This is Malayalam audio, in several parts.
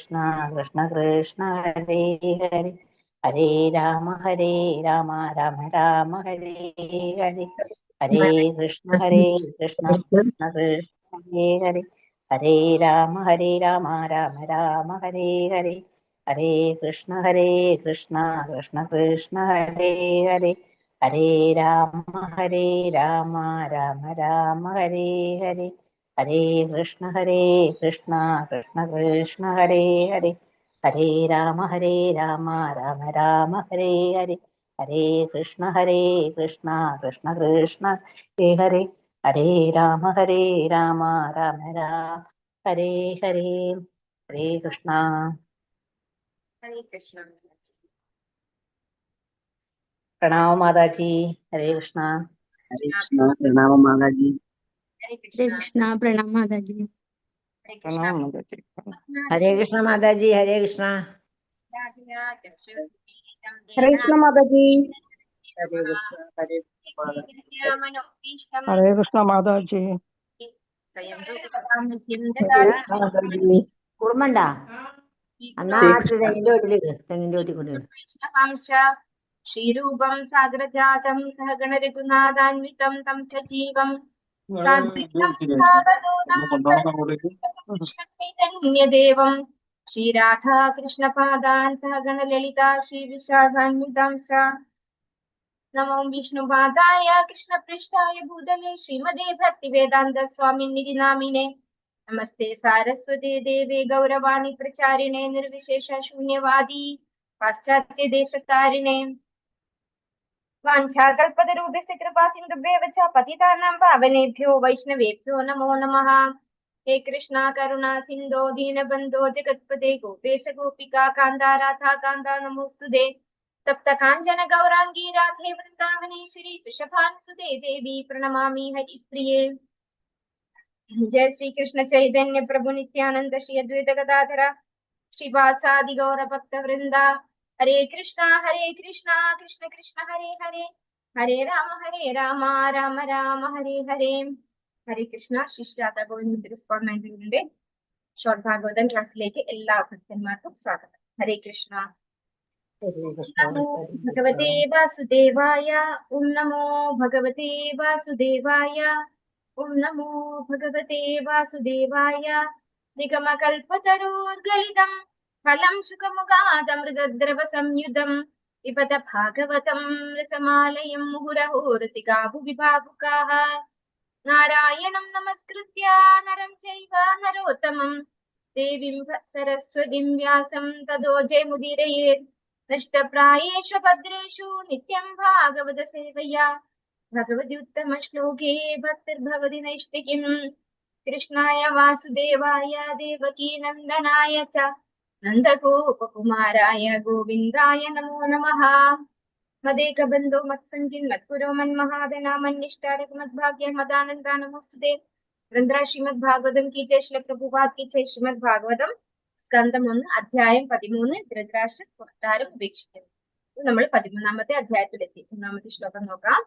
കൃഷ്ണ കൃഷ്ണ കൃഷ്ണ ഹരേ ഹരേ ഹരേ രാമ രാമ രാമ ഹരേ ഹരേ ഹരേ കൃഷ്ണ കൃഷ്ണ കൃഷ്ണ ഹരേ ഹരേ ഹരേ രാമ രാമ രാമ ഹരേ ഹരേ ഹരേ കൃഷ്ണ കൃഷ്ണ കൃഷ്ണ ഹരേ ഹരേ ഹരേ രാമ രാമ രാമ ഹരേ ഹരേ ഹരേ കൃഷ്ണ കൃഷ്ണ കൃഷ്ണ ഹരേ ഹരേ ഹരേ രാമ രാമ രാമ ഹരേ ഹരേ ഹരേ കൃഷ്ണ കൃഷ്ണ കൃഷ്ണ ഹരേ ഹരേ ഹരേ രാമ രാമ രാമ ഹരേ ഹരേ ഹരേ കൃഷ്ണ. ഹരേ കൃഷ്ണ. പ്രണാമ മാതാജി. ഹരേ കൃഷ്ണ. ഹരേ കൃഷ്ണ. പ്രണാമ മാതാജി. ഹരേ കൃഷ്ണ. പ്രണാമ മാതാജി. പ്രണാമ മാതാജി. ഹരേ കൃഷ്ണ മാതാജി. ഹരേ കൃഷ്ണ. ഹരേ കൃഷ്ണ മാതാജി. ഹരേ കൃഷ്ണ മാതാജി. കുറുമണ്ട എന്നാ തെങ്ങിന്റെ വീട്ടിലിട്, തെങ്ങിന്റെ വീട്ടിൽ കൊണ്ടിട്. ശ്രീരൂപം സാഗരജാതം സഹഗണ രഘുനാഥാന്വിതം തം സജീവം ചൈതന്യദേവം ശ്രീരാധാ കൃഷ്ണപാദാൻ സഹഗണ ലളിതാ ശ്രീ വിശാഖാന്വിതാം നമോ വിഷ്ണുപാദായ കൃഷ്ണപൃഷ്ഠായ ഭൂതലേ ശ്രീമദേ ഭക്തിവേദാന്ത സ്വാമിനിധി നാമിനെ നമസ്തേ സാരസ്വതേ ദേവേ ഗൗരവാണി പ്രചാരിണേ നിർവിശേഷ ശൂന്യവാദി പാശ്ചാത്യ ദേശത്താരിണേ വാഞ്ചാകൽപതരൂപസ്യ കൃപാ സിന്ധുഭ്യോ ച പതിതാനാം പാവനേഭ്യോ വൈഷ്ണവേഭ്യോ നമോ നമഃ. ഹേ കൃഷ്ണ കരുണ സിന്ധോ ദീനബന്ധോ ജഗത്പദേ ഗോപേശ ഗോപികാ കാന്ത രാധാ കാന്ത നമോസ്തുതേ. തപ്ത കാഞ്ചന ഗൗരാംഗീ രാധേ വൃന്ദാവനേശ്വരി വൃഷഭാനുസുതേ ദേവി പ്രണമാമി ഹരിപ്രിയേ. ജയ ശ്രീ കൃഷ്ണ ചൈതന്യ പ്രഭു നിത്യാനന്ദ ശ്രീ അദ്വൈത ഗദാധര ശ്രീവാസാദി ഗൗര ഭക്ത വൃന്ദ. ഹരേ കൃഷ്ണ കൃഷ്ണ കൃഷ്ണ ഹരേ ഹരേ ഹരേ രാമ രാമ രാമ ഹരേ ഹരേ. ഹരേ കൃഷ്ണ. ശ്രീ രാധാ ഗോവിന്ദ സ്വാമിയുടെ ഷോർട്ട് ഭാഗവതം ക്ലാസ്സിലേക്ക് എല്ലാ ഭക്തന്മാർക്കും സ്വാഗതം. ഹരേ കൃഷ്ണ. നമോ ഭഗവതേ വാസുദേവായ. ഓം നമോ ഭഗവതേ വാസുദേവായ. ഓം നമോ ഭഗവതേ വാസുദേവായ. നിഗമകൽപതരോർഗളിതം ഫലം സുഖമുഖാദമൃതദ്രവ സംയുതം പിബത ഭാഗവതം രസമാലയം മുഹുരഹോ രസികാ ഭുവി ഭാവുകാഃ. നാരായണം നമസ്കൃത്യ നരം ചൈവ നരോത്തമം ദേവീം സരസ്വതീം വ്യാസം തതോ ജയമുദീരയേത്. നഷ്ടപ്രായേഷു ഭദ്രേഷു നിത്യം ഭാഗവത സേവയാ ഭഗവതി ഉത്തമ ശ്ലോകേ ഭക്തിർഭവതി നൈഷ്ഠികിം. കൃഷ്ണായ വാസുദേവായ ദേവകീ നന്ദനായ ച നന്ദഗോപകുമാരായ ഗോവിന്ദായ നമോ നമഃ. മദേകബന്ധോ മത്സംഗിൻ മത്പുരോ മന്മഹാദനാമന്നിഷ്ഠാരക മദ്ഭാഗ്യ മദാനന്ദ നമോസ്തുതേ. ഗ്രന്ഥ ശ്രീമദ് ഭാഗവതം കി ജയ. ശ്രീല പ്രഭുപാദ് കി ജയ. ശ്രീമദ് ഭാഗവതം സ്കന്ധം 1 അധ്യായം 13 ധൃതരാഷ്ട്രൻ കൊട്ടാരം ഉപേക്ഷിക്കുന്നു. നമ്മൾ 13ാമത്തെ അധ്യായത്തിലെത്തി. 1ാമത്തെ ശ്ലോകം നോക്കാം.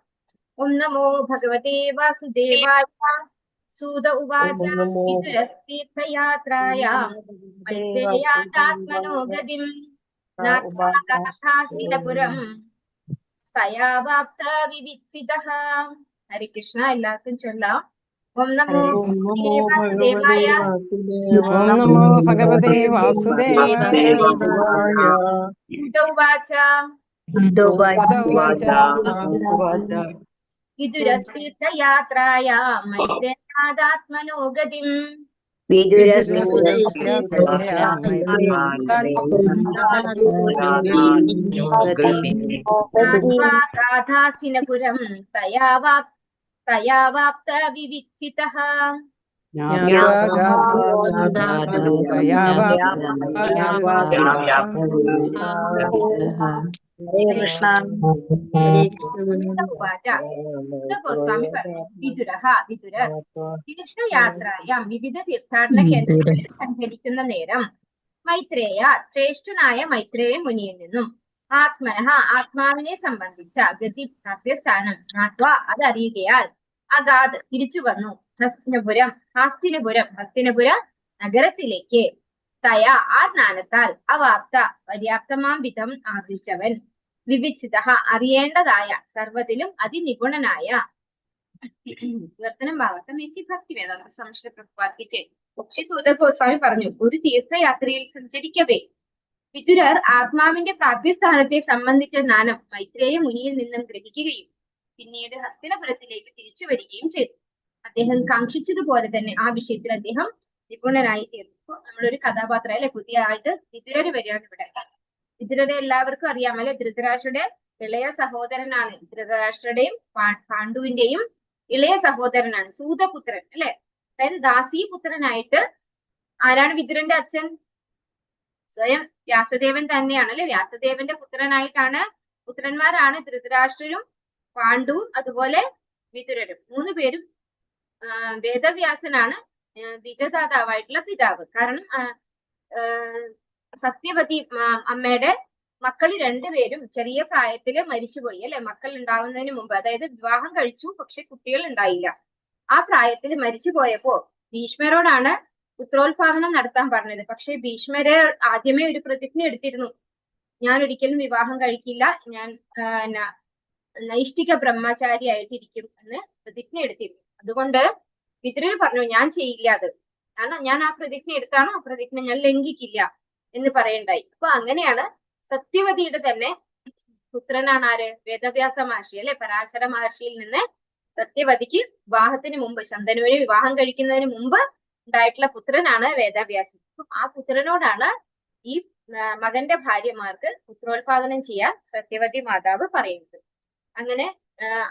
ഓം നമോ ഭഗവതേ വാസുദേവായ. സൂത ഉവാച വിദുരസ്തീർത്ഥയാത്രായാം മൈത്രേയാത്മനോ ഗതിം നാഥാകാശാസ്തിനപുരം തയാ വാപ്ത വിവിത്സിതഃ. ഹരേ കൃഷ്ണ. എല്ലാവർക്കും ചൊല്ലാം. ഓം നമോ വാസുദേവായ. ഓം നമോ ഭഗവതേ വാസുദേവായ. സൂത ഉവാച വിദുരസ്തീർത്ഥയാത്രായാം മൈത്രേയാത്മനോ ഗതിം നാഥാകാശാസ്തിനപുരം തയാ വാപ്ത വിവിത്സിതഃ. ഹരേ കൃഷ്ണ. ഗോസ്വാമി പറഞ്ഞു. വിദുരർ തീർത്ഥയാത്രയാം വിവിധ തീർത്ഥാടന കേന്ദ്രങ്ങളിൽ സഞ്ചരിക്കുന്ന നേരം മൈത്രേയ ശ്രേഷ്ഠനായ മൈത്രേയ മുനിയിൽ നിന്നും ആത്മനഃ ആത്മാവിനെ സംബന്ധിച്ച ഗതി പ്രാപ്യസ്ഥാനം ആത്വ അതറിയുകയാൽ അഗാത് തിരിച്ചു വന്നു. ഹസ്തിനപുരം നഗരത്തിലേക്ക്. തയ ആ ജ്ഞാനത്താൽ അവാപ്ത പര്യാപ്തമാം വിധം ആർജിച്ചവൻ, വിവിചിത അറിയേണ്ടതായ സർവ്വത്തിലും അതിനിപുണനായ. വിവർത്തനം ഭാവാർത്ഥം എസി ഭക്തിവേദാന്ത സ്വാമി പ്രഭാതിച്ച് സൂത ഗോസ്വാമി പറഞ്ഞു, ഒരു തീർത്ഥയാത്രയിൽ സഞ്ചരിക്കവേ വിതുരർ ആത്മാവിന്റെ പ്രാപ്യസ്ഥാനത്തെ സംബന്ധിച്ച ജ്ഞാനം മൈത്രേയ മുനിയിൽ നിന്നും ഗ്രഹിക്കുകയും പിന്നീട് ഹസ്തിനപുരത്തിലേക്ക് തിരിച്ചു വരികയും ചെയ്തു. അദ്ദേഹം കാക്ഷിച്ചതുപോലെ തന്നെ ആ വിഷയത്തിൽ അദ്ദേഹം നിപുണനായി തീർന്നു. ഇപ്പൊ നമ്മളൊരു കഥാപാത്രം അല്ലെ, പുതിയ ആയിട്ട് വിതുരര് വരികയാണ് ഇവിടെ. വിതുരരെ എല്ലാവർക്കും അറിയാമല്ലേ, ധൃതരാഷ്ട്രയുടെ ഇളയ സഹോദരനാണ്. ധൃതരാഷ്ട്രയുടെയും പാണ്ഡുവിന്റെയും ഇളയ സഹോദരനാണ്, സൂതപുത്രൻ അല്ലെ. അതായത് ദാസീപുത്രനായിട്ട് ആരാണ് വിതുരന്റെ അച്ഛൻ? സ്വയം വ്യാസദേവൻ തന്നെയാണ് അല്ലെ. വ്യാസദേവന്റെ പുത്രന്മാരാണ് ധൃതരാഷ്ട്രരും പാണ്ഡുവും അതുപോലെ വിതുരരും. 3 പേരും. വേദവ്യാസനാണ് ബീജദാതാവായിട്ടുള്ള പിതാവ്. കാരണം സത്യവതി അമ്മയുടെ മക്കൾ 2 പേരും ചെറിയ പ്രായത്തില് മരിച്ചുപോയി അല്ലെ. മക്കൾ ഉണ്ടാവുന്നതിന് മുമ്പ്, അതായത് വിവാഹം കഴിച്ചു പക്ഷെ കുട്ടികൾ ഉണ്ടായില്ല. ആ പ്രായത്തിൽ മരിച്ചു പോയപ്പോ ഭീഷ്മരോടാണ് പുത്രോത്പാദനം നടത്താൻ പറഞ്ഞത്. പക്ഷെ ഭീഷ്മരെ ആദ്യമേ ഒരു പ്രതിജ്ഞ എടുത്തിരുന്നു, ഞാൻ ഒരിക്കലും വിവാഹം കഴിക്കില്ല, ഞാൻ നൈഷ്ഠിക ബ്രഹ്മചാരിയായിട്ടിരിക്കും എന്ന് പ്രതിജ്ഞ എടുത്തിരുന്നു. അതുകൊണ്ട് വിതുരർ പറഞ്ഞു, ഞാൻ ചെയ്യില്ല അത്, കാരണം ഞാൻ ആ പ്രതിജ്ഞ എടുത്താണോ ആ പ്രതിജ്ഞ ഞാൻ ലംഘിക്കില്ല എന്ന് പറയണ്ടായി. അപ്പൊ അങ്ങനെയാണ് സത്യവതിയുടെ തന്നെ പുത്രനാണ് ആര്? വേദവ്യാസ മഹർഷി അല്ലെ. പരാശര മഹർഷിയിൽ നിന്ന് സത്യവതിക്ക് വിവാഹത്തിന് മുമ്പ്, ശന്തനുവിനെ വിവാഹം കഴിക്കുന്നതിന് മുമ്പ് ഉണ്ടായിട്ടുള്ള പുത്രനാണ് വേദവ്യാസൻ. ആ പുത്രനോടാണ് ഈ മകന്റെ ഭാര്യമാർക്ക് പുത്രോത്പാദനം ചെയ്യാൻ സത്യവതി മാതാവ് പറയുന്നത്. അങ്ങനെ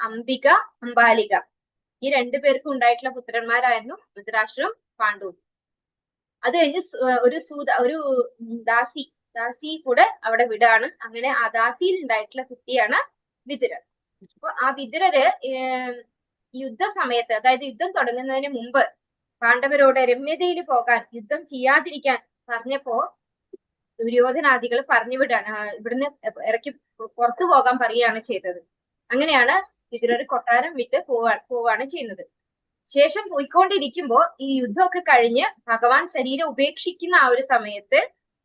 അംബിക, അംബാലിക ഈ 2 പേർക്കും ഉണ്ടായിട്ടുള്ള പുത്രന്മാരായിരുന്നു ധൃതരാഷ്ട്രവും പാണ്ഡുവും. അത് കഴിഞ്ഞ് ഒരു ദാസി കൂടെ അവിടെ വിടാണ്. അങ്ങനെ ആ ദാസിയിൽ ഉണ്ടായിട്ടുള്ള കുട്ടിയാണ് വിതുരർ. അപ്പൊ ആ വിതുരര് യുദ്ധസമയത്ത്, അതായത് യുദ്ധം തുടങ്ങുന്നതിന് മുമ്പ് പാണ്ഡവരോട് രമ്യതയിൽ പോകാൻ, യുദ്ധം ചെയ്യാതിരിക്കാൻ പറഞ്ഞപ്പോ ദുര്യോധനാദികൾ പറഞ്ഞു വിടാണ്, ഇവിടുന്ന് ഇറക്കി പുറത്തു പോകാൻ പറയുകയാണ് ചെയ്തത്. അങ്ങനെയാണ് വിതുരർ കൊട്ടാരം വിട്ട് പോവാണ് ചെയ്യുന്നത്. ശേഷം പോയിക്കൊണ്ടിരിക്കുമ്പോ ഈ യുദ്ധമൊക്കെ കഴിഞ്ഞ് ഭഗവാൻ ശരീരം ഉപേക്ഷിക്കുന്ന ആ ഒരു സമയത്ത്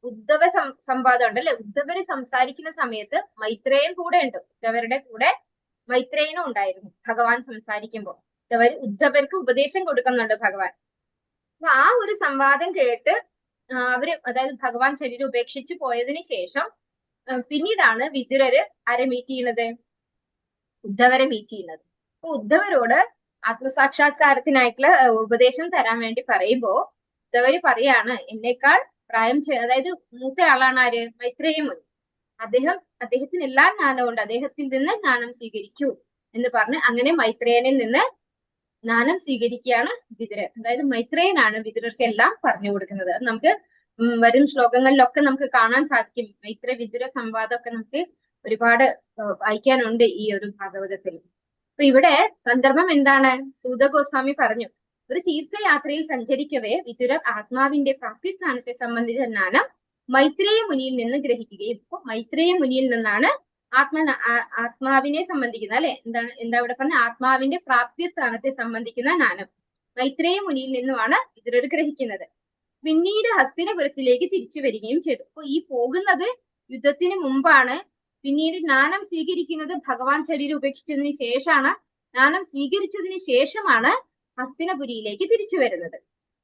ഉദ്ധവ സംവാദം ഉണ്ടല്ലേ. ഉദ്ധവര് സംസാരിക്കുന്ന സമയത്ത് മൈത്രേയൻ കൂടെ ഉണ്ട്. ഉദ്ധവരുടെ കൂടെ മൈത്രേയനും ഉണ്ടായിരുന്നു ഭഗവാൻ സംസാരിക്കുമ്പോൾ. ഉദ്ധവർക്ക് ഉപദേശം കൊടുക്കുന്നുണ്ട് ഭഗവാൻ. അപ്പൊ ആ ഒരു സംവാദം കേട്ട് അവര്, അതായത് ഭഗവാൻ ശരീരം ഉപേക്ഷിച്ച് പോയതിന് ശേഷം പിന്നീടാണ് വിതുരര് ആരെ മീറ്റ് ചെയ്യുന്നത്? ഉദ്ധവരെ മീറ്റ് ചെയ്യുന്നത്. അപ്പൊ ഉദ്ധവരോട് ആത്മസാക്ഷാത്കാരത്തിനായിട്ടുള്ള ഉപദേശം തരാൻ വേണ്ടി പറയുമ്പോ ഉദ്ധവര് പറയാണ്, എന്നേക്കാൾ പ്രായം അതായത് മൂത്ത ആളാണ് ആര്? മൈത്രേയ മുനി. അദ്ദേഹത്തിന് എല്ലാ ജ്ഞാനവും ഉണ്ട്, അദ്ദേഹത്തിൽ നിന്ന് ജ്ഞാനം സ്വീകരിക്കൂ എന്ന് പറഞ്ഞ് അങ്ങനെ മൈത്രേയനിൽ നിന്ന് ജ്ഞാനം സ്വീകരിക്കുകയാണ് വിതുരർ. അതായത് മൈത്രേയനാണ് വിതുരർക്ക് എല്ലാം പറഞ്ഞു കൊടുക്കുന്നത്. അത് നമുക്ക് വരും ശ്ലോകങ്ങളിലൊക്കെ നമുക്ക് കാണാൻ സാധിക്കും. വിതുര സംവാദമൊക്കെ നമുക്ക് ഒരുപാട് വായിക്കാനുണ്ട് ഈ ഒരു ഭാഗവതത്തിൽ. അപ്പൊ ഇവിടെ സന്ദർഭം എന്താണ്? സൂത ഗോസ്വാമി പറഞ്ഞു, ഒരു തീർത്ഥയാത്രയിൽ സഞ്ചരിക്കവേ വിതുരർ ആത്മാവിന്റെ പ്രാപ്തിസ്ഥാനത്തെ സംബന്ധിച്ച ജ്ഞാനം മൈത്രേയ മുനിയിൽ നിന്ന് ഗ്രഹിക്കുകയും, ഇപ്പൊ മൈത്രേയ മുനിയിൽ നിന്നാണ് ആത്മാവിനെ സംബന്ധിക്കുന്ന അല്ലെ, എന്താ ഇവിടെ പറഞ്ഞ ആത്മാവിന്റെ പ്രാപ്തിസ്ഥാനത്തെ സംബന്ധിക്കുന്ന ജ്ഞാനം മൈത്രേയ മുനിയിൽ നിന്നുമാണ് വിതുരർ ഗ്രഹിക്കുന്നത്. പിന്നീട് ഹസ്തിനപുരത്തിലേക്ക് തിരിച്ചു വരികയും ചെയ്തു. അപ്പൊ ഈ പോകുന്നത് യുദ്ധത്തിന് മുമ്പാണ്. പിന്നീട് ജ്ഞാനം സ്വീകരിക്കുന്നത് ഭഗവാൻ ശരീരം ഉപേക്ഷിച്ചതിന് ശേഷമാണ്. ജ്ഞാനം സ്വീകരിച്ചതിന് ശേഷമാണ് ഹസ്തിനപുരിയിലേക്ക് തിരിച്ചു വരുന്നത്.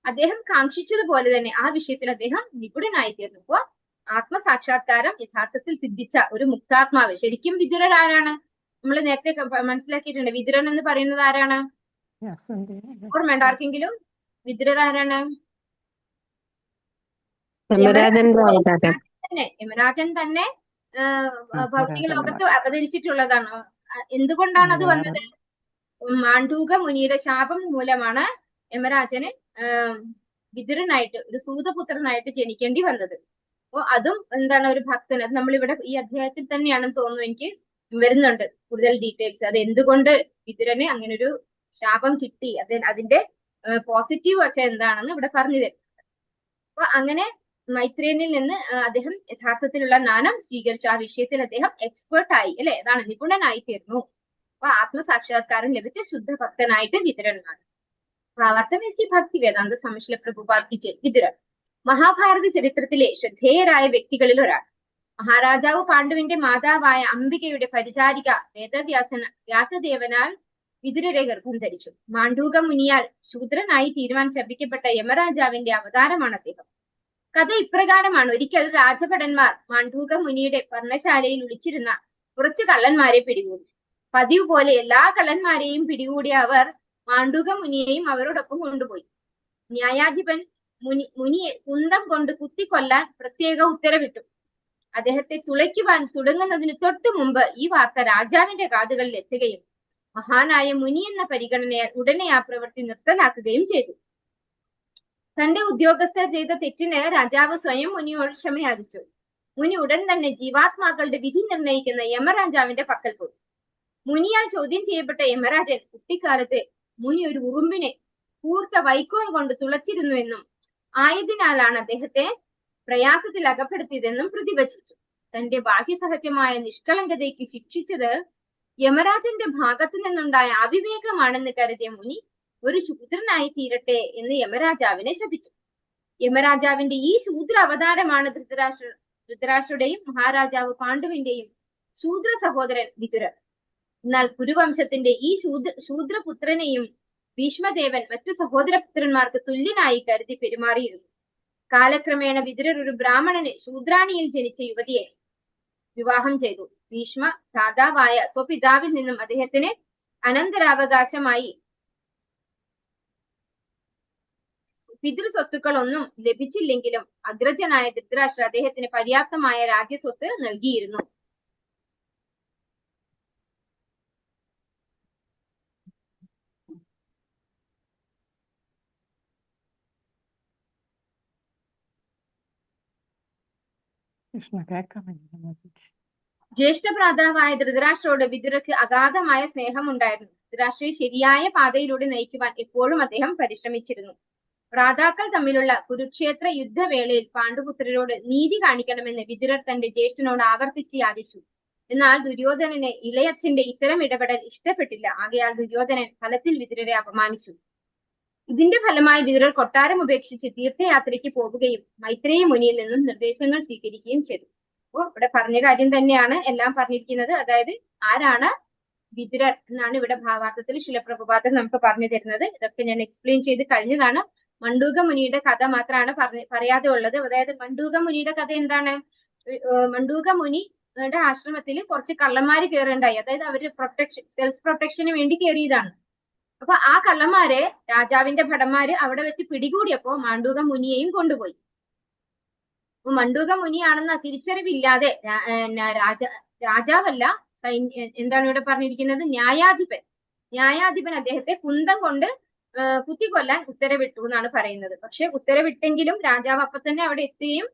അദ്ദേഹം കാക്ഷിച്ചതുപോലെ തന്നെ ആ വിഷയത്തിൽ അദ്ദേഹം നിപുണനായി തീർന്നു. അപ്പോ ആത്മസാക്ഷാത്കാരം യഥാർത്ഥത്തിൽ സിദ്ധിച്ച ഒരു മുക്താത്മാവ്. ശരിക്കും വിതുരൻ ആരാണ്? നമ്മൾ നേരത്തെ മനസ്സിലാക്കിയിട്ടുണ്ട്. വിതുരൻ എന്ന് പറയുന്നത് ആരാണ്? ഓർമ്മയുണ്ട് ആർക്കെങ്കിലും? വിതുരർ ആരാണ്? യമരാജൻ തന്നെ ഭൗതിക ലോകത്ത് അവതരിച്ചിട്ടുള്ളതാണ്. എന്തുകൊണ്ടാണ് അത് വന്നത്? മാണ്ഡൂക മുനിയുടെ ശാപം മൂലമാണ് യമരാജന് വിതുരനായിട്ട്, ഒരു സൂതപുത്രനായിട്ട് ജനിക്കേണ്ടി വന്നത്. അപ്പൊ അതും എന്താണ്, ഒരു ഭക്തൻ. അത് നമ്മളിവിടെ ഈ അധ്യായത്തിൽ തന്നെയാണെന്ന് തോന്നുന്നു, എനിക്ക് വരുന്നുണ്ട് കൂടുതൽ ഡീറ്റെയിൽസ്. അത് എന്തുകൊണ്ട് വിതുരന് അങ്ങനെ ഒരു ശാപം കിട്ടി, അതിന്റെ പോസിറ്റീവ് വശം എന്താണെന്ന് ഇവിടെ പറഞ്ഞു തരും. അപ്പൊ അങ്ങനെ മൈത്രേയനിൽ നിന്ന് അദ്ദേഹം യഥാർത്ഥത്തിലുള്ള ജ്ഞാനം സ്വീകരിച്ചു. ആ വിഷയത്തിൽ അദ്ദേഹം എക്സ്പേർട്ട് ആയി അല്ലെ, അതാണ് നിപുണനായി തീർന്നു. അപ്പൊ ആത്മസാക്ഷാത്കാരം ലഭിച്ച ശുദ്ധ ഭക്തനായിട്ട് വിതുരന്മാർ. ഭാവാർത്ഥം എസി ഭക്തി വേദാന്ത സ്വാമി പ്രഭുപാദ് വിതുരർ. മഹാഭാരത ചരിത്രത്തിലെ ശ്രദ്ധേയരായ വ്യക്തികളിൽ ഒരാൾ. മഹാരാജാവ് പാണ്ഡുവിന്റെ മാതാവായ അംബികയുടെ പരിചാരിക വ്യാസദേവനാൽ വിതുരരെ ഗർഭം ധരിച്ചു. മാണ്ഡൂക മുനിയാൽ ശൂദ്രനായി തീരുമാനം ശപിക്കപ്പെട്ട യമരാജാവിന്റെ അവതാരമാണ് അദ്ദേഹം. കഥ ഇപ്രകാരമാണ്. ഒരിക്കൽ രാജഭടന്മാർ മാണ്ഡൂക മുനിയുടെ പർണശാലയിൽ ഒളിച്ചിരുന്ന കുറച്ച് കള്ളന്മാരെ പിടികൂടി. പതിവ് പോലെ എല്ലാ കള്ളന്മാരെയും പിടികൂടിയ അവർ മാണ്ഡൂക മുനിയെയും അവരോടൊപ്പം കൊണ്ടുപോയി. ന്യായാധിപൻ മുനിയെ കുന്തം കൊണ്ട് കുത്തിക്കൊല്ലാൻ പ്രത്യേക ഉത്തരവിട്ടു. അദ്ദേഹത്തെ തുളയ്ക്കുവാൻ തുടങ്ങുന്നതിന് തൊട്ടു മുമ്പ് ഈ വാർത്ത രാജാവിന്റെ കാതുകളിൽ എത്തുകയും മഹാനായ മുനി എന്ന പരിഗണനയാൽ ഉടനെ ആ പ്രവൃത്തി നിർത്തലാക്കുകയും ചെയ്തു. തന്റെ ഉദ്യോഗസ്ഥർ ചെയ്ത തെറ്റിന് രാജാവ് സ്വയം മുനിയോട് ക്ഷമയാചിച്ചു. മുനി ഉടൻ തന്നെ ജീവാത്മാക്കളുടെ വിധി നിർണയിക്കുന്ന യമരാജാവിന്റെ പക്കൽ പോയി. മുനിയാൽ ചോദ്യം ചെയ്യപ്പെട്ട യമരാജൻ കുട്ടിക്കാലത്ത് മുനി ഒരു ഉറുമ്പിനെ കൂർത്ത വൈക്കോൽ കൊണ്ട് തുളച്ചിരുന്നുവെന്നും ആയതിനാലാണ് അദ്ദേഹത്തെ പ്രയാസത്തിൽ അകപ്പെടുത്തിയതെന്നും പ്രതിവചിച്ചു. തന്റെ ബാഹ്യസഹജമായ നിഷ്കളങ്കതയ്ക്ക് ശിക്ഷിച്ചത് യമരാജന്റെ ഭാഗത്തു നിന്നുണ്ടായ അവിവേകമാണെന്ന് കരുതിയ മുനി ഒരു ശൂദ്രനായി തീരട്ടെ എന്ന് യമരാജാവിനെ ശപിച്ചു. യമരാജാവിന്റെ ഈ ശൂദ്ര അവതാരമാണ് ധൃതരാഷ്ട്രയുടെയും മഹാരാജാവ് പാണ്ഡുവിന്റെയും ശൂദ്ര സഹോദരൻ വിതുരർ. എന്നാൽ കുരുവംശത്തിന്റെ ഈ ശൂദ്രപുത്രനെയും ഭീഷ്മദേവൻ മറ്റു സഹോദരപുത്രന്മാർക്ക് തുല്യനായി കരുതി പെരുമാറിയിരുന്നു. കാലക്രമേണ വിതുരർ ഒരു ബ്രാഹ്മണന് ശൂദ്രാണിയിൽ ജനിച്ച യുവതിയെ വിവാഹം ചെയ്തു. ഭീഷ്മ ഭ്രാതാവായ സ്വപിതാവിൽ നിന്നും അദ്ദേഹത്തിന് അനന്തരാവകാശമായി പിതൃസ്വത്തുക്കളൊന്നും ലഭിച്ചില്ലെങ്കിലും അഗ്രജനായ ധൃതരാഷ്ട്രർ അദ്ദേഹത്തിന് പര്യാപ്തമായ രാജ്യസ്വത്ത് നൽകിയിരുന്നു. ജ്യേഷ്ഠ ഭ്രാതാവായ ധൃതരാഷ്ട്രരോട് വിതുരർക്ക് അഗാധമായ സ്നേഹമുണ്ടായിരുന്നു. ധൃതരാഷ്ട്രയെ ശരിയായ പാതയിലൂടെ നയിക്കുവാൻ എപ്പോഴും അദ്ദേഹം പരിശ്രമിച്ചിരുന്നു. ഭ്രാതാക്കൾ തമ്മിലുള്ള കുരുക്ഷേത്ര യുദ്ധവേളയിൽ പാണ്ഡുപുത്രരോട് നീതി കാണിക്കണമെന്ന് വിതുരർ തന്റെ ജ്യേഷ്ഠനോട് ആവർത്തിച്ച് യാചിച്ചു. എന്നാൽ ദുര്യോധനന് ഇളയച്ഛന്റെ ഇത്തരം ഇടപെടൽ ഇഷ്ടപ്പെട്ടില്ല. ആകയാൽ ദുര്യോധനൻ ഫലത്തിൽ വിതുരരെ അപമാനിച്ചു. ഇതിന്റെ ഫലമായി വിതുരർ കൊട്ടാരം ഉപേക്ഷിച്ച് തീർത്ഥയാത്രയ്ക്ക് പോവുകയും മൈത്രേയ മുനിയിൽ നിന്നും നിർദ്ദേശങ്ങൾ സ്വീകരിക്കുകയും ചെയ്തു. അപ്പോൾ ഇവിടെ പറഞ്ഞ കാര്യം തന്നെയാണ് എല്ലാം പറഞ്ഞിരിക്കുന്നത്. അതായത് ആരാണ് വിതുരർ എന്നാണ് ഇവിടെ ഭാവാർത്ഥത്തിൽ ശിലപ്രഭുപാദൻ നമുക്ക് പറഞ്ഞു തരുന്നത്. ഇതൊക്കെ ഞാൻ എക്സ്പ്ലെയിൻ ചെയ്ത് കഴിഞ്ഞതാണ്. മണ്ഡൂക മുനിയുടെ കഥ മാത്രമാണ് പറയാതെ ഉള്ളത്. അതായത് മണ്ഡൂക മുനിയുടെ കഥ എന്താണ്? മണ്ഡൂക മുനിയുടെ ആശ്രമത്തിൽ കുറച്ച് കള്ളന്മാര് കയറുണ്ടായി. അതായത് അവര് സെൽഫ് പ്രൊട്ടക്ഷന് വേണ്ടി കയറിയതാണ്. അപ്പൊ ആ കള്ളന്മാരെ രാജാവിന്റെ ഭടന്മാര് അവിടെ വെച്ച് പിടികൂടിയപ്പോ മാണ്ഡൂക മുനിയെയും കൊണ്ടുപോയി. അപ്പൊ മണ്ഡൂക മുനിയാണെന്ന തിരിച്ചറിവില്ലാതെ രാജാവല്ല, എന്താണ് ഇവിടെ പറഞ്ഞിരിക്കുന്നത്, ന്യായാധിപൻ അദ്ദേഹത്തെ കുന്തം കൊണ്ട് കുത്തിക്കൊല്ലാൻ ഉത്തരവിട്ടു എന്നാണ് പറയുന്നത്. പക്ഷെ ഉത്തരവിട്ടെങ്കിലും രാജാവ് അപ്പൊ തന്നെ അവിടെ എത്തുകയും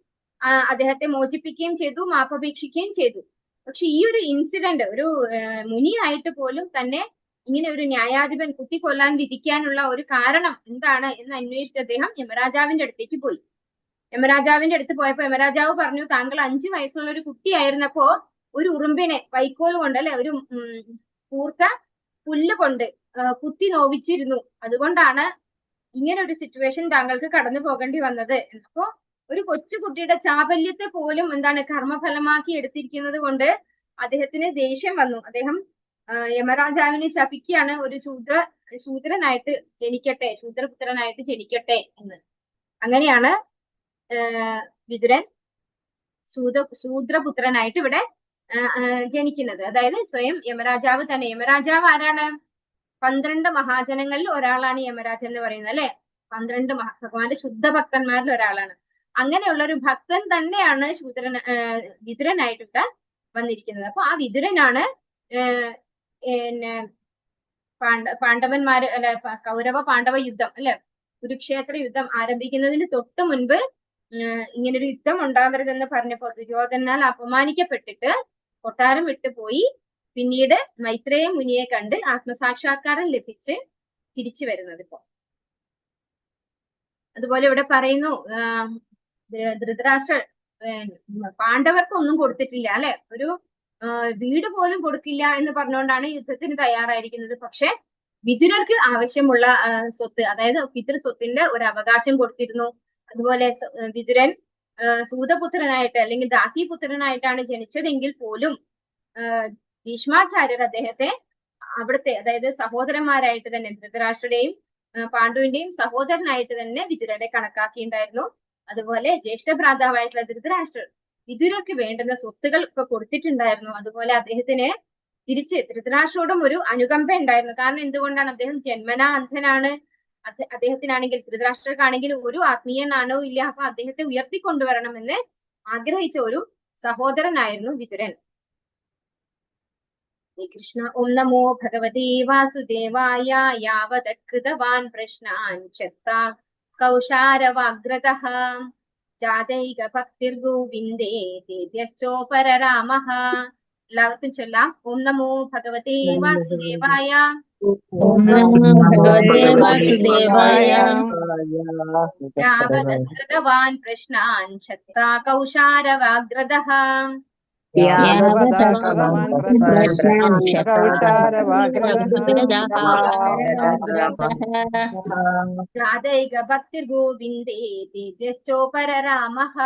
അദ്ദേഹത്തെ മോചിപ്പിക്കുകയും ചെയ്തു, മാപ്പപേക്ഷിക്കുകയും ചെയ്തു. പക്ഷെ ഈ ഒരു ഇൻസിഡന്റ് ഒരു മുനിയായിട്ട് പോലും തന്നെ ഇങ്ങനെ ഒരു ന്യായാധിപൻ കുത്തിക്കൊല്ലാൻ വിധിക്കാനുള്ള ഒരു കാരണം എന്താണ് എന്ന് അന്വേഷിച്ച് അദ്ദേഹം യമരാജാവിന്റെ അടുത്തേക്ക് പോയി. യമരാജാവിന്റെ അടുത്ത് പോയപ്പോ യമരാജാവ് പറഞ്ഞു, താങ്കൾ 5 വയസ്സുള്ള ഒരു കുട്ടിയായിരുന്നപ്പോ ഒരു ഉറുമ്പിനെ വൈക്കോൽ കൊണ്ട് അല്ലെ ഒരു കൂർത്ത പുല്ല് കൊണ്ട് കുത്തി നോവിച്ചിരുന്നു. അതുകൊണ്ടാണ് ഇങ്ങനെ ഒരു സിറ്റുവേഷൻ താങ്കൾക്ക് കടന്നു പോകേണ്ടി വന്നത്. അപ്പോ ഒരു കൊച്ചുകുട്ടിയുടെ ചാബല്യത്തെ പോലും എന്താണ് കർമ്മഫലമാക്കി എടുത്തിരിക്കുന്നത് കൊണ്ട് അദ്ദേഹത്തിന് ദേഷ്യം വന്നു. അദ്ദേഹം യമരാജാവിനെ ശപിക്കുകയാണ്, ഒരു ശൂദ്രനായിട്ട് ജനിക്കട്ടെ, ശൂദ്രപുത്രനായിട്ട് ജനിക്കട്ടെ എന്ന്. അങ്ങനെയാണ് വിതുരൻ ശൂദ്രപുത്രനായിട്ട് ഇവിടെ ജനിക്കുന്നത്. അതായത് സ്വയം യമരാജാവ് തന്നെ. യമരാജാവ് ആരാണ്? 12 മഹാജനങ്ങളിൽ ഒരാളാണ് യമരാജൻ എന്ന് പറയുന്നത് അല്ലെ. 12 ഭഗവാന്റെ ശുദ്ധ ഭക്തന്മാരിൽ ഒരാളാണ്. അങ്ങനെയുള്ള ഒരു ഭക്തൻ തന്നെയാണ് വിതുരനായിട്ട് ഇവിടെ വന്നിരിക്കുന്നത്. അപ്പൊ ആ വിതുരനാണ് പാണ്ഡവന്മാര് അല്ലെ, കൗരവ പാണ്ഡവ യുദ്ധം അല്ലെ, കുരുക്ഷേത്ര യുദ്ധം ആരംഭിക്കുന്നതിന് തൊട്ട് മുൻപ് ഇങ്ങനൊരു യുദ്ധം ഉണ്ടാവരുതെന്ന് പറഞ്ഞപ്പോ ദുര്യോധനാൽ അപമാനിക്കപ്പെട്ടിട്ട് കൊട്ടാരം വിട്ടുപോയി. പിന്നീട് മൈത്രേയ മുനിയെ കണ്ട് ആത്മസാക്ഷാത്കാരം ലഭിച്ച് തിരിച്ചു വരുന്നത് ഇപ്പോ. അതുപോലെ ഇവിടെ പറയുന്നു, ധൃതരാഷ്ട്രർ പാണ്ഡവർക്ക് ഒന്നും കൊടുത്തിട്ടില്ല അല്ലെ, ഒരു വീട് പോലും കൊടുക്കില്ല എന്ന് പറഞ്ഞുകൊണ്ടാണ് യുദ്ധത്തിന് തയ്യാറായിരിക്കുന്നത്. പക്ഷെ വിതുരർക്ക് ആവശ്യമുള്ള സ്വത്ത്, അതായത് പിതൃസ്വത്തിന്റെ ഒരു അവകാശം കൊടുത്തിരുന്നു. അതുപോലെ വിതുരൻ സൂതപുത്രനായിട്ട് അല്ലെങ്കിൽ ദാസീപുത്രനായിട്ടാണ് ജനിച്ചതെങ്കിൽ പോലും ഭീഷ്മാചാര്യർ അദ്ദേഹത്തെ അവിടുത്തെ, അതായത് സഹോദരന്മാരായിട്ട് തന്നെ ധൃതരാഷ്ട്രയുടെയും പാണ്ഡുവിന്റെയും സഹോദരനായിട്ട് തന്നെ വിതുരനെ കണക്കാക്കിയിട്ടുണ്ടായിരുന്നു. അതുപോലെ ജ്യേഷ്ഠ ഭ്രാതാവായിട്ടുള്ള ധൃതരാഷ്ട്രർ വിതുരർക്ക് വേണ്ടുന്ന സ്വത്തുകൾ ഒക്കെ കൊടുത്തിട്ടുണ്ടായിരുന്നു. അതുപോലെ അദ്ദേഹത്തിന് തിരിച്ച് ധൃതരാഷ്ട്രോടും ഒരു അനുകമ്പ ഉണ്ടായിരുന്നു. കാരണം എന്തുകൊണ്ടാണ്? അദ്ദേഹം ജന്മനാ അന്ധനാണ്. അദ്ദേഹത്തിനാണെങ്കിൽ ധൃതരാഷ്ട്രർക്കാണെങ്കിൽ ഒരു ആത്മീയ ജ്ഞാനവും ഇല്ല. അപ്പൊ അദ്ദേഹത്തെ ഉയർത്തിക്കൊണ്ടുവരണമെന്ന് ആഗ്രഹിച്ച ഒരു സഹോദരനായിരുന്നു വിതുരൻ. ശ്രീകൃഷ്ണ ഓം നമോ ഭഗവതേ വാസുദേവായ യാവത് കൃതവാൻ പ്രശ്നാൻ ചത്താ കൗശാരവാഗ്രതഃ ജാതൈക ഭക്തിർഗോവിന്ദേ തേഭ്യശ്ചോപരരാമഃ. എല്ലാവർക്കും ചൊല്ലാം. ഓം നമോ ഭഗവതേ വാസുദേവായ ഓം നമോ ഭഗവതേ വാസുദേവായ. യാവത് കൃതവാൻ പ്രശ്നാൻ ചത്താ കൗശാരവാഗ്രതഃ ജാതൈക ഭക്തിർഗോവിന്ദേ തേഭ്യശ്ചോപരരാമഃ.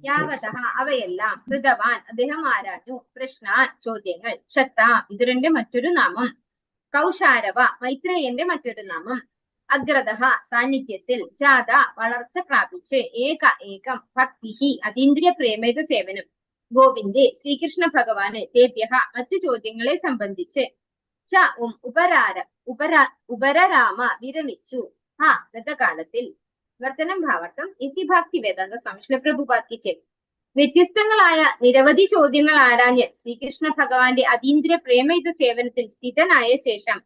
യാവതഃ അവയെല്ലാം കൃതവാൻ അദ്ദേഹം ആരാഞ്ഞു, പ്രശ്നാൻ ചോദ്യങ്ങൾ, ക്ഷത്ത വിതുരന്റെ മറ്റൊരു നാമം, കൗശാരവ മൈത്രേയന്റെ മറ്റൊരു നാമം, അഗ്രതഃ സാന്നിധ്യത്തിൽ, ജാത വളർച്ച പ്രാപിച്ച്, ഏകം ഭക്തിഹി അതീന്ദ്രിയ പ്രേമേത സേവനം, ഗോവിന്ദേ ശ്രീകൃഷ്ണ ഭഗവാന്, തേഭ്യഃ മറ്റു ചോദ്യങ്ങളെ സംബന്ധിച്ച്, ഉപരരാമ വിരമിച്ചു, ഗതകാലത്തിൽ. വർത്തനം ഭാവാർത്ഥം ഇസി ഭക്തി വേദാന്ത സ്വാമി ശ്രീ പ്രഭുപാദ് കി ജയ്. വ്യത്യസ്തങ്ങളായ നിരവധി ചോദ്യങ്ങൾ ആരാഞ്ഞ് ശ്രീകൃഷ്ണ ഭഗവാന്റെ അതീന്ദ്രിയ പ്രേമയുത സേവനത്തിൽ സ്ഥിതനായ ശേഷം